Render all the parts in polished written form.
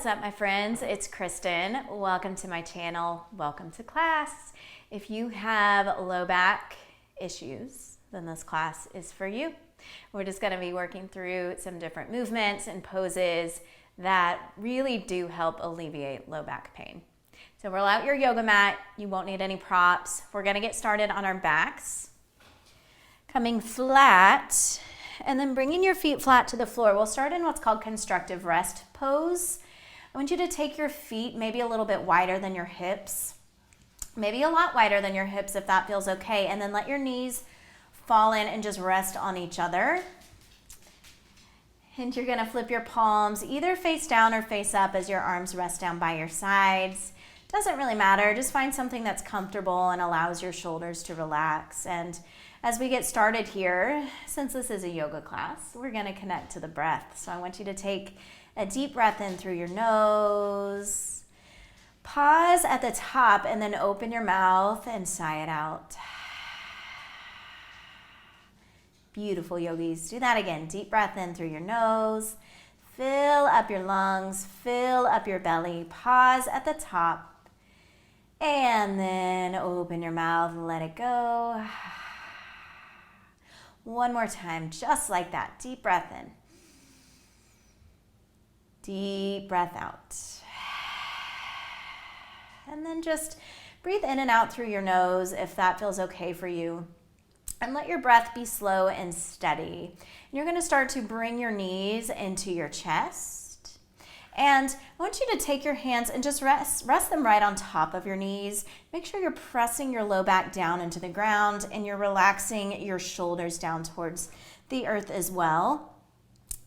What's up, my friends? It's Kristen. Welcome to my channel. Welcome to class. If you have low back issues, then this class is for you. We're just going to be working through some different movements and poses that really do help alleviate low back pain. So roll out your yoga mat. You won't need any props. We're going to get started on our backs. Coming flat, and then bringing your feet flat to the floor. We'll start in what's called constructive rest pose. I want you to take your feet maybe a little bit wider than your hips, maybe a lot wider than your hips if that feels okay, and then let your knees fall in and just rest on each other. And you're gonna flip your palms either face down or face up as your arms rest down by your sides. Doesn't really matter, just find something that's comfortable and allows your shoulders to relax. And as we get started here, since this is a yoga class, we're gonna connect to the breath. So I want you to take a deep breath in through your nose. Pause at the top and then open your mouth and sigh it out. Beautiful, yogis. Do that again. Deep breath in through your nose. Fill up your lungs. Fill up your belly. Pause at the top. And then open your mouth. Let it go. One more time, just like that. Deep breath in. Deep breath out. And then just breathe in and out through your nose if that feels okay for you. And let your breath be slow and steady. And you're going to start to bring your knees into your chest. And I want you to take your hands and just rest them right on top of your knees. Make sure you're pressing your low back down into the ground and you're relaxing your shoulders down towards the earth as well.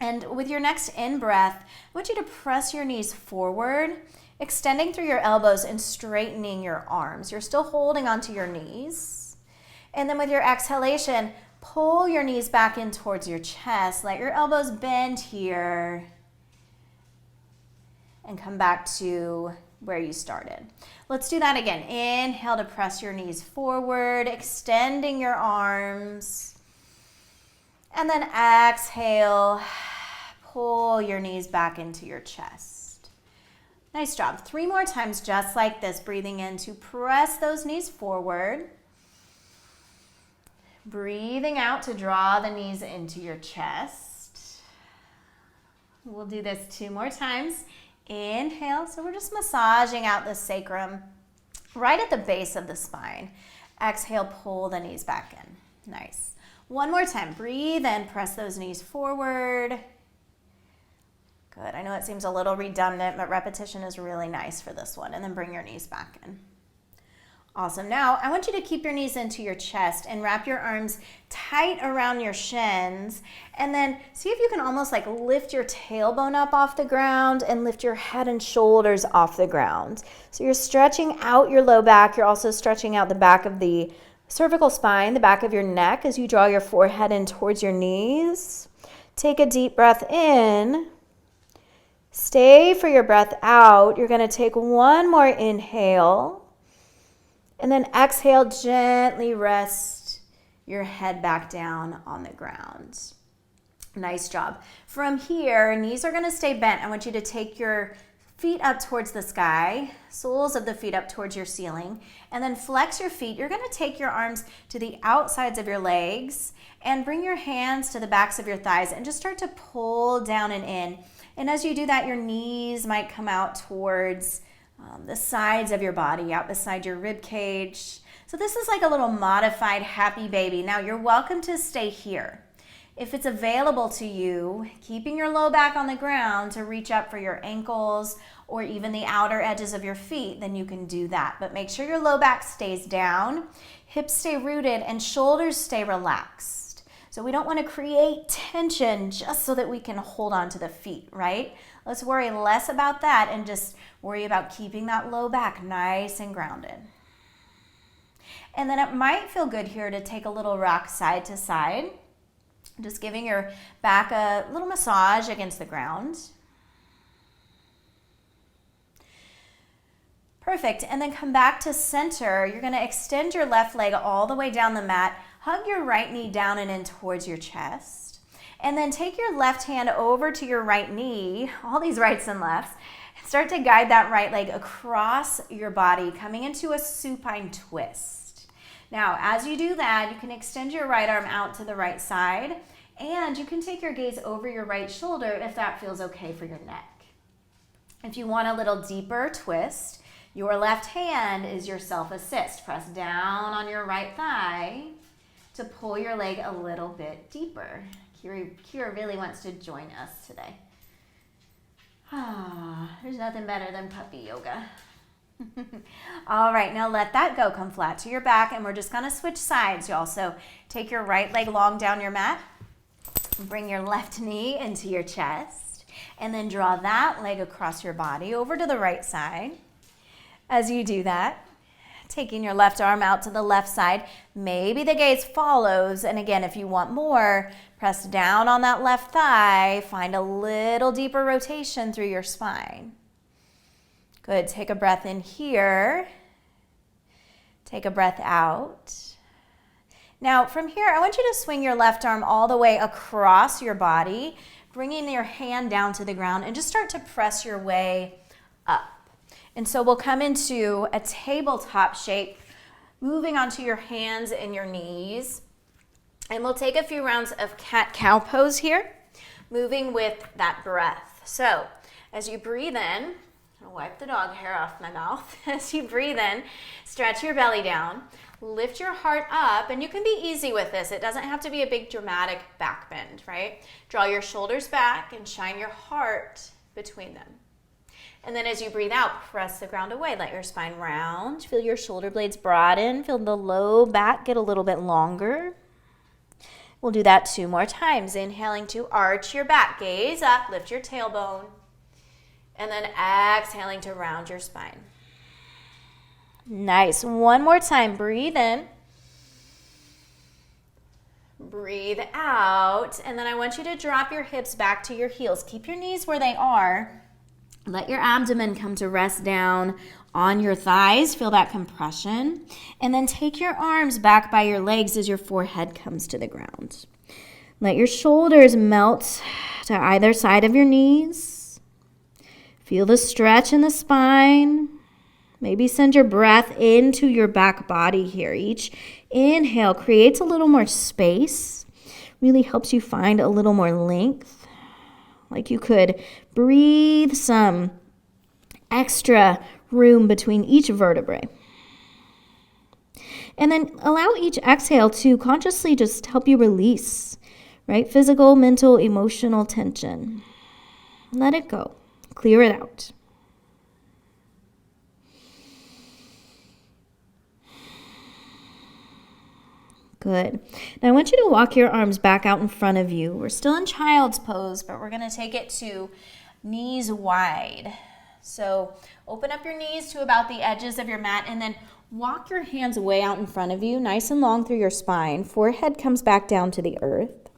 And with your next in-breath, I want you to press your knees forward, extending through your elbows and straightening your arms. You're still holding onto your knees. And then with your exhalation, pull your knees back in towards your chest. Let your elbows bend here and come back to where you started. Let's do that again. Inhale to press your knees forward, extending your arms. And then exhale, pull your knees back into your chest. Nice job. 3 more times just like this. Breathing in to press those knees forward. Breathing out to draw the knees into your chest. We'll do this 2 more times. Inhale, so we're just massaging out the sacrum right at the base of the spine. Exhale, pull the knees back in. Nice. 1 more time. Breathe in, press those knees forward. Good. I know it seems a little redundant, but repetition is really nice for this one. And then bring your knees back in. Awesome. Now, I want you to keep your knees into your chest and wrap your arms tight around your shins. And then see if you can almost like lift your tailbone up off the ground and lift your head and shoulders off the ground. So you're stretching out your low back. You're also stretching out the back of the cervical spine, the back of your neck as you draw your forehead in towards your knees. Take a deep breath in. Stay for your breath out. You're going to take 1 more inhale. And then exhale, gently rest your head back down on the ground. Nice job. From here, knees are going to stay bent. I want you to take your feet up towards the sky, soles of the feet up towards your ceiling, and then flex your feet. You're going to take your arms to the outsides of your legs and bring your hands to the backs of your thighs and just start to pull down and in. And as you do that, your knees might come out towards the sides of your body, out beside your rib cage. So this is like a little modified happy baby. Now you're welcome to stay here. If it's available to you, keeping your low back on the ground to reach up for your ankles or even the outer edges of your feet, then you can do that. But make sure your low back stays down, hips stay rooted, and shoulders stay relaxed. So we don't want to create tension just so that we can hold on to the feet, right? Let's worry less about that and just worry about keeping that low back nice and grounded. And then it might feel good here to take a little rock side to side. Just giving your back a little massage against the ground. Perfect. And then come back to center. You're going to extend your left leg all the way down the mat. Hug your right knee down and in towards your chest. And then take your left hand over to your right knee, all these rights and lefts, Start to guide that right leg across your body, coming into a supine twist. Now, as you do that, you can extend your right arm out to the right side, and you can take your gaze over your right shoulder if that feels okay for your neck. If you want a little deeper twist, your left hand is your self-assist. Press down on your right thigh to pull your leg a little bit deeper. Kira really wants to join us today. There's nothing better than puppy yoga. All right, now let that go. Come flat to your back, and we're just going to switch sides, y'all. So take your right leg long down your mat. Bring your left knee into your chest, and then draw that leg across your body over to the right side. As you do that, taking your left arm out to the left side, maybe the gaze follows, and again, if you want more, press down on that left thigh, find a little deeper rotation through your spine. Good, take a breath in here, take a breath out. Now from here, I want you to swing your left arm all the way across your body, bringing your hand down to the ground, and just start to press your way up. And so we'll come into a tabletop shape, moving onto your hands and your knees. And we'll take a few rounds of cat-cow pose here, moving with that breath. So as you breathe in, I'll wipe the dog hair off my mouth. As you breathe in, stretch your belly down, lift your heart up, and you can be easy with this. It doesn't have to be a big dramatic back bend, right? Draw your shoulders back and shine your heart between them. And then as you breathe out, press the ground away. Let your spine round. Feel your shoulder blades broaden. Feel the low back get a little bit longer. We'll do that 2 more times. Inhaling to arch your back. Gaze up. Lift your tailbone. And then exhaling to round your spine. Nice. 1 more time. Breathe in. Breathe out. And then I want you to drop your hips back to your heels. Keep your knees where they are. Let your abdomen come to rest down on your thighs. Feel that compression. And then take your arms back by your legs as your forehead comes to the ground. Let your shoulders melt to either side of your knees. Feel the stretch in the spine. Maybe send your breath into your back body here. Each inhale creates a little more space. Really helps you find a little more length. Like you could breathe some extra room between each vertebrae. And then allow each exhale to consciously just help you release, right? Physical, mental, emotional tension. Let it go. Clear it out. Good. Now I want you to walk your arms back out in front of you. We're still in child's pose, but we're going to take it to knees wide. So open up your knees to about the edges of your mat, and then walk your hands way out in front of you, nice and long through your spine. Forehead comes back down to the earth.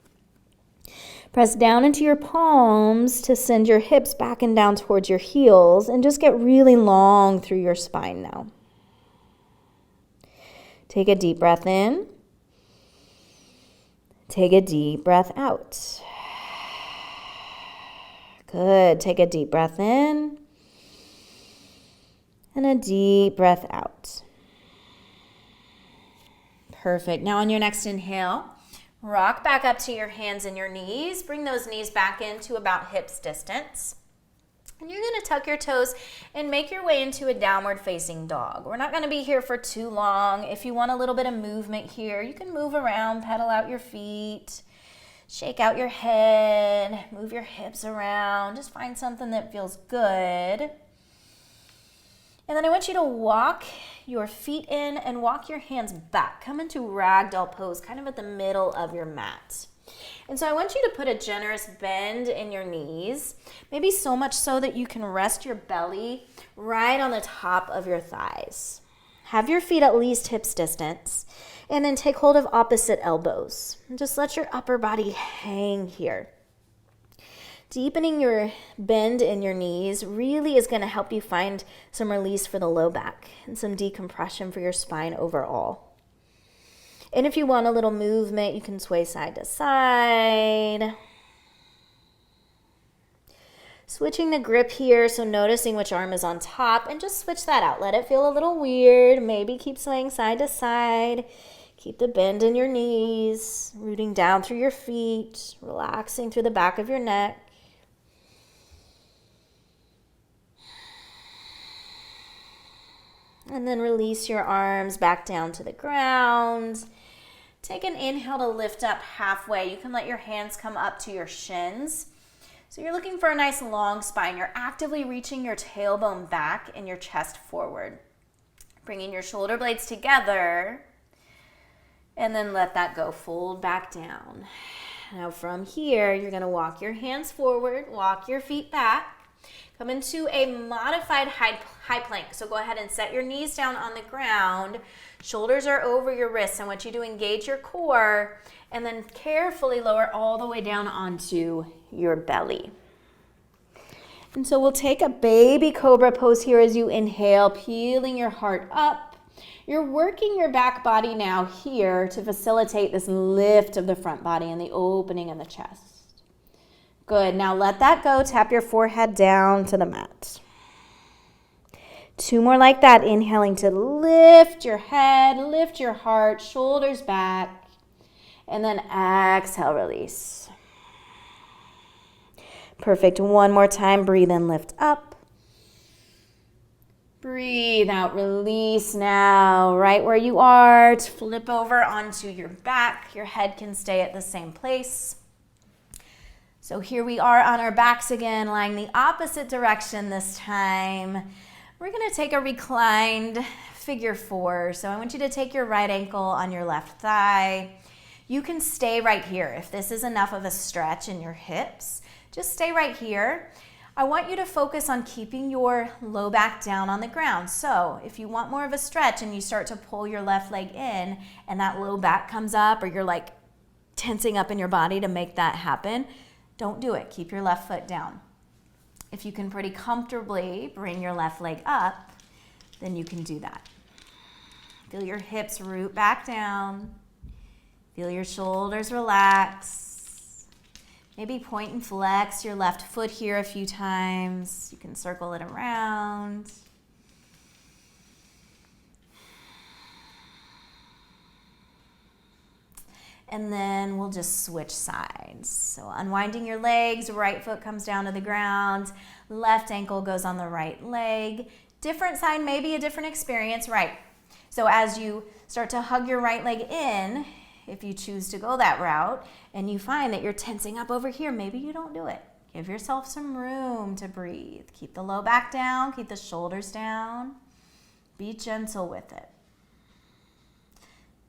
Press down into your palms to send your hips back and down towards your heels, and just get really long through your spine now. Take a deep breath in. Take a deep breath out. Good. Take a deep breath in and a deep breath out. Perfect. Now on your next inhale, rock back up to your hands and your knees. Bring those knees back into about hips distance. And you're going to tuck your toes and make your way into a downward facing dog. We're not going to be here for too long. If you want a little bit of movement here, you can move around, pedal out your feet, shake out your head, move your hips around. Just find something that feels good. And then I want you to walk your feet in and walk your hands back. Come into ragdoll pose, kind of at the middle of your mat. And so I want you to put a generous bend in your knees, maybe so much so that you can rest your belly right on the top of your thighs. Have your feet at least hips distance, and then take hold of opposite elbows. And just let your upper body hang here. Deepening your bend in your knees really is going to help you find some release for the low back and some decompression for your spine overall. And if you want a little movement, you can sway side to side. Switching the grip here, so noticing which arm is on top, and just switch that out. Let it feel a little weird. Maybe keep swaying side to side. Keep the bend in your knees, rooting down through your feet, relaxing through the back of your neck. And then release your arms back down to the ground. Take an inhale to lift up halfway. You can let your hands come up to your shins. So you're looking for a nice long spine. You're actively reaching your tailbone back and your chest forward. Bringing your shoulder blades together. And then let that go. Fold back down. Now from here, you're going to walk your hands forward. Walk your feet back. Come into a modified high plank. So go ahead and set your knees down on the ground. Shoulders are over your wrists. I want you to engage your core and then carefully lower all the way down onto your belly. And so we'll take a baby cobra pose here as you inhale, peeling your heart up. You're working your back body now here to facilitate this lift of the front body and the opening of the chest. Good, now let that go. Tap your forehead down to the mat. 2 more like that, inhaling to lift your head, lift your heart, shoulders back, and then exhale, release. Perfect, 1 more time, breathe in, lift up. Breathe out, release now, right where you are. Flip over onto your back. Your head can stay at the same place. So here we are on our backs again, lying the opposite direction this time. We're gonna take a reclined figure 4. So I want you to take your right ankle on your left thigh. You can stay right here. If this is enough of a stretch in your hips, just stay right here. I want you to focus on keeping your low back down on the ground. So if you want more of a stretch and you start to pull your left leg in and that low back comes up, or you're like tensing up in your body to make that happen, don't do it. Keep your left foot down. If you can pretty comfortably bring your left leg up, then you can do that. Feel your hips root back down. Feel your shoulders relax. Maybe point and flex your left foot here a few times. You can circle it around. And then we'll just switch sides. So unwinding your legs, right foot comes down to the ground, left ankle goes on the right leg. Different side, maybe a different experience, right? So as you start to hug your right leg in, if you choose to go that route, and you find that you're tensing up over here, maybe you don't do it. Give yourself some room to breathe. Keep the low back down, keep the shoulders down. Be gentle with it.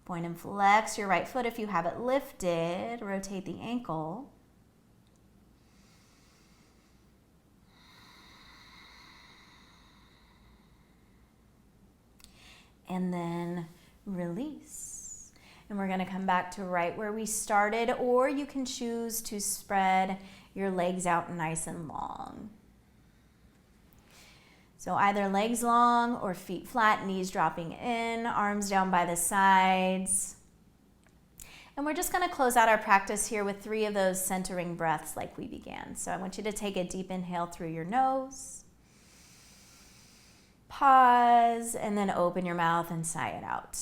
Point and flex your right foot if you have it lifted. Rotate the ankle. And then release. And we're going to come back to right where we started, or you can choose to spread your legs out nice and long. So either legs long or feet flat, knees dropping in, arms down by the sides. And we're just going to close out our practice here with 3 of those centering breaths like we began. So I want you to take a deep inhale through your nose. Pause, and then open your mouth and sigh it out.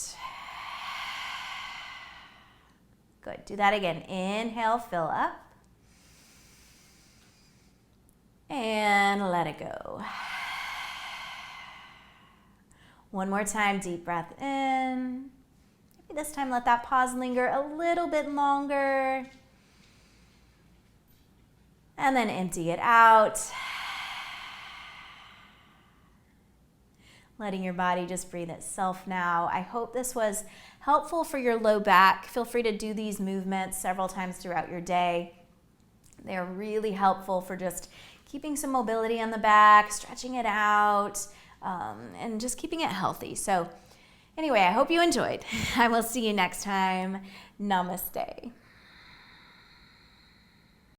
Good. Do that again. Inhale, fill up. And let it go. One more time, deep breath in. Maybe this time let that pause linger a little bit longer. And then empty it out. Letting your body just breathe itself now. I hope this was helpful for your low back. Feel free to do these movements several times throughout your day. They're really helpful for just keeping some mobility on the back, stretching it out, and just keeping it healthy. So anyway, I hope you enjoyed. I will see you next time. Namaste.